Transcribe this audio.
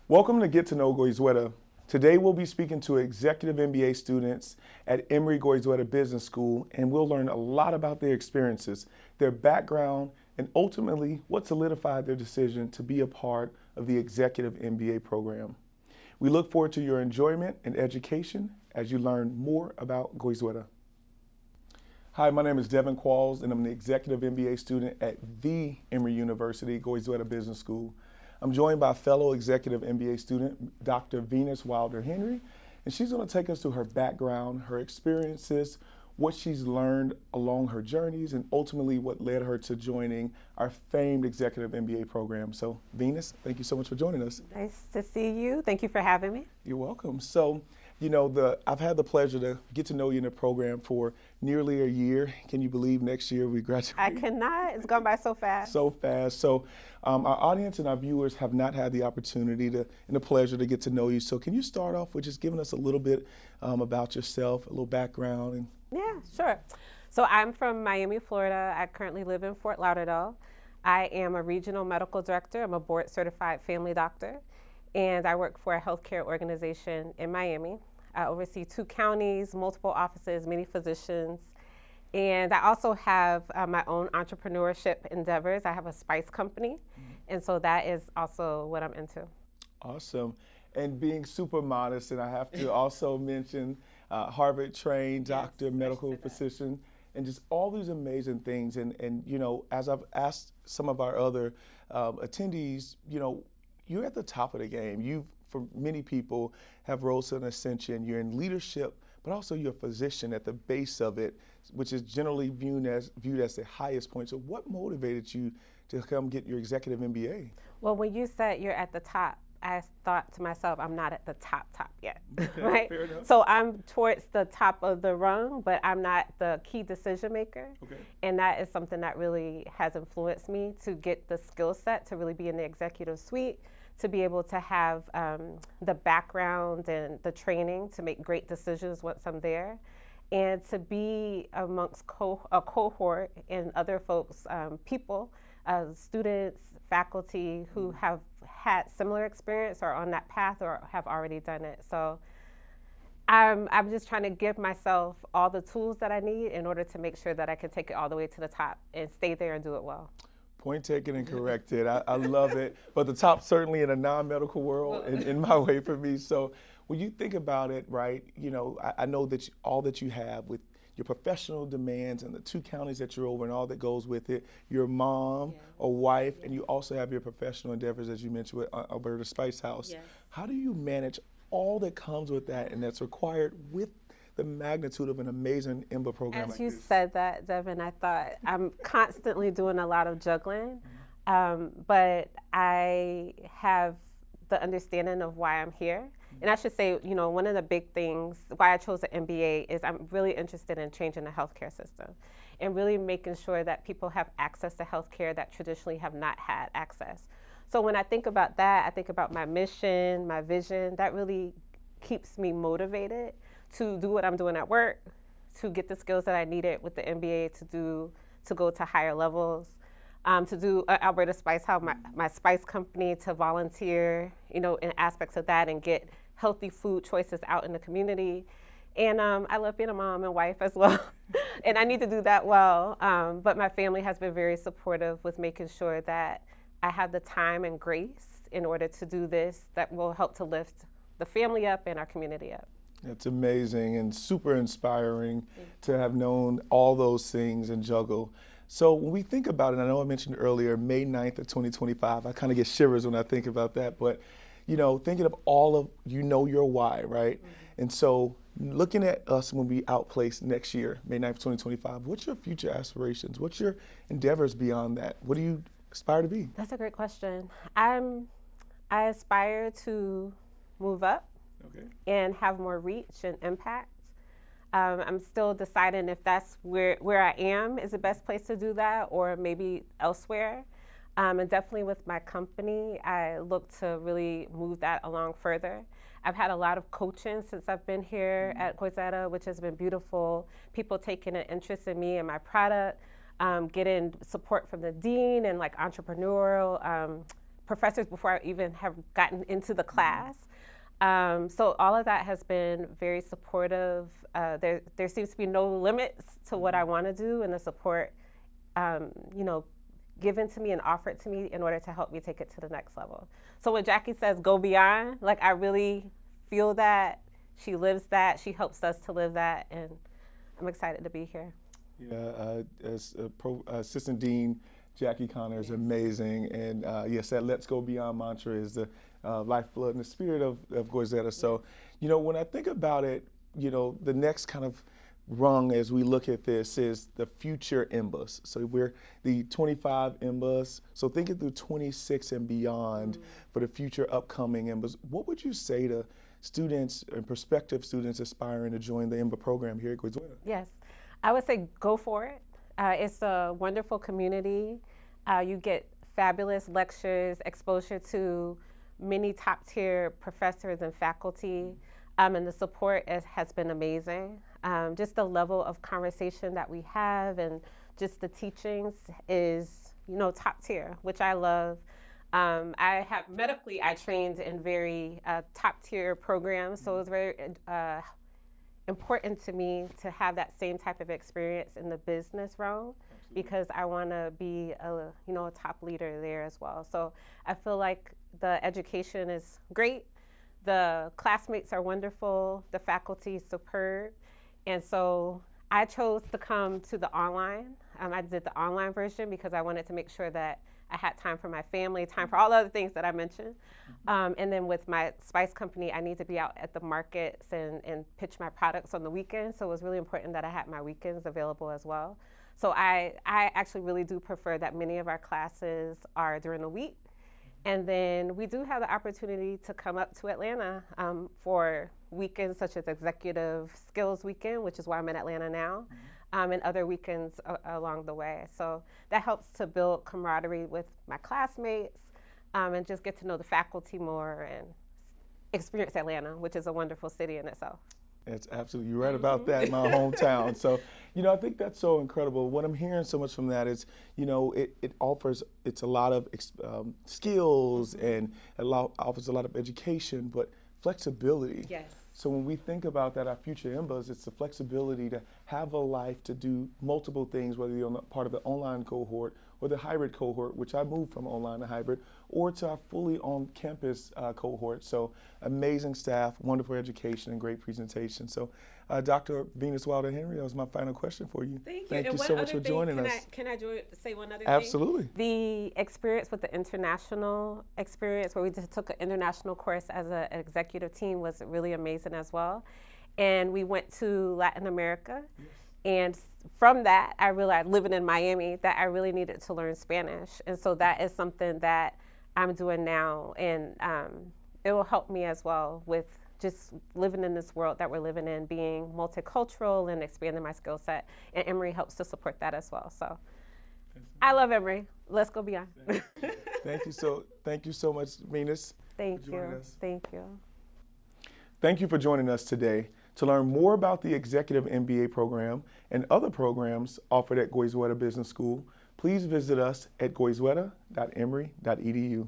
Welcome to Get to Know Goizueta. Today we'll be speaking to Executive MBA students at Emory Goizueta Business School, and we'll learn a lot about their experiences, their background, and ultimately what solidified their decision to be a part of the Executive MBA program. We look forward to your enjoyment and education as you learn more about Goizueta. Hi, my name is Devin Qualls, and I'm an Executive MBA student at the Emory University Goizueta Business School. I'm joined by fellow Executive MBA student, Dr. Venis Wilder MD, and she's going to take us through her background, her experiences, what she's learned along her journeys, and ultimately what led her to joining our famed Executive MBA program. So, Venis, thank you so much for joining us. Nice to see you. Thank you for having me. You're welcome. So, you know, I've had the pleasure to get to know you in the program for nearly a year. Can you believe next year we graduate? I cannot. It's gone by so fast. So fast. So our audience and our viewers have not had the opportunity and the pleasure to get to know you. So can you start off with just giving us a little bit about yourself, a little background? Yeah, sure. So I'm from Miami, Florida. I currently live in Fort Lauderdale. I am a regional medical director. I'm a board certified family doctor. And I work for a healthcare organization in Miami. I oversee 2 counties, multiple offices, many physicians. And I also have my own entrepreneurship endeavors. I have a spice company. And so that is also what I'm into. Awesome. And being super modest, and I have to also mention Harvard-trained doctor, yes, medical physician, and just all these amazing things. And you know, as I've asked some of our other attendees, you know, you're at the top of the game. You, for many people, have rose to an ascension. You're in leadership, but also you're a physician at the base of it, which is generally viewed as the highest point. So what motivated you to come get your Executive MBA? Well, when you said you're at the top, I thought to myself, I'm not at the top yet, okay, right? Fair enough. So I'm towards the top of the rung, but I'm not the key decision maker. Okay. And that is something that really has influenced me to get the skill set to really be in the executive suite, to be able to have the background and the training to make great decisions once I'm there, and to be amongst a cohort and other folks, people, students, faculty who have had similar experience or on that path or have already done it. So I'm just trying to give myself all the tools that I need in order to make sure that I can take it all the way to the top and stay there and do it well. Point taken and corrected. I love it. But the top certainly in a non-medical world in my way for me. So when you think about it, right, you know, I know that all that you have with your professional demands and the 2 counties that you're over and all that goes with it, your a mom, a wife, and you also have your professional endeavors, as you mentioned, with Alberta Spice House. Yes. How do you manage all that comes with that and that's required with the magnitude of an amazing MBA program like this? As you said that, Devin, I thought I'm constantly doing a lot of juggling, but I have the understanding of why I'm here. And I should say, you know, one of the big things why I chose an MBA is I'm really interested in changing the healthcare system and really making sure that people have access to healthcare that traditionally have not had access. So when I think about that, I think about my mission, my vision. That really keeps me motivated to do what I'm doing at work, to get the skills that I needed with the MBA to go to higher levels, to do Alberta Spice House, my spice company, to volunteer, you know, in aspects of that and get healthy food choices out in the community. And I love being a mom and wife as well. And I need to do that well. But my family has been very supportive with making sure that I have the time and grace in order to do this that will help to lift the family up and our community up. It's amazing and super inspiring to have known all those things and juggle. So when we think about it, I know I mentioned earlier, May 9th of 2025, I kind of get shivers when I think about that, but you know, thinking of all of, you know, your why, right? And so looking at us when we outplace next year, May 9th, 2025, what's your future aspirations? What's your endeavors beyond that? What do you aspire to be? That's a great question. I aspire to move up and have more reach and impact. I'm still deciding if that's where I am is the best place to do that or maybe elsewhere. And definitely with my company, I look to really move that along further. I've had a lot of coaching since I've been here at Goizueta, which has been beautiful. People taking an interest in me and my product, getting support from the dean and like entrepreneurial professors before I even have gotten into the class. So all of that has been very supportive. There seems to be no limits to what I want to do, and the support, given to me and offered to me in order to help me take it to the next level. So when Jackie says go beyond, like I really feel that. She lives that. She helps us to live that, and I'm excited to be here. Yeah, as Assistant Dean Jackie Connor is amazing, and yes, that "Let's Go Beyond" mantra is the lifeblood and the spirit of Goizueta. So, when I think about it, the next kind of rung as we look at this is the future MBAs. So we're the 25 MBAs. So thinking through 26 and beyond for the future upcoming MBAs, what would you say to students and prospective students aspiring to join the MBA program here at Goizueta? Yes, I would say go for it. It's a wonderful community. You get fabulous lectures, exposure to many top-tier professors and faculty, and the support has been amazing. Just the level of conversation that we have and just the teachings is, top tier, which I love. I trained in very top-tier programs, so it was very important to me to have that same type of experience in the business realm, because I want to be a top leader there as well. So I feel like the education is great, the classmates are wonderful, the faculty is superb, and so I chose to come to the online. I did the online version because I wanted to make sure that I had time for my family, time for all the other things that I mentioned. And then with my spice company, I need to be out at the markets and pitch my products on the weekends. So it was really important that I had my weekends available as well. So I actually really do prefer that many of our classes are during the week. And then we do have the opportunity to come up to Atlanta for weekends such as Executive Skills Weekend, which is why I'm in Atlanta now. And other weekends along the way. So that helps to build camaraderie with my classmates and just get to know the faculty more and experience Atlanta, which is a wonderful city in itself. It's absolutely, you're right about that, my hometown. So, I think that's so incredible. What I'm hearing so much from that is, it offers, it's a lot of skills and offers a lot of education, but flexibility. Yes. So when we think about that, our future MBAs, it's the flexibility to have a life to do multiple things, whether you're part of the online cohort or the hybrid cohort, which I moved from online to hybrid, or to our fully on-campus cohort. So amazing staff, wonderful education, and great presentation. So Dr. Venis Wilder MD, that was my final question for you. Thank you so much for joining us. Can I say one other thing? Absolutely. The experience with the international experience, where we just took an international course as an executive team, was really amazing as well. And we went to Latin America. Yes. And from that, I realized, living in Miami, that I really needed to learn Spanish. And so that is something that I'm doing now. And it will help me as well with just living in this world that we're living in, being multicultural and expanding my skill set. And Emory helps to support that as well. So I love Emory. Let's go beyond. Thank you so much, Venis. Thank you. Thank you. Thank you for joining us today. To learn more about the Executive MBA program and other programs offered at Goizueta Business School, please visit us at goizueta.emory.edu.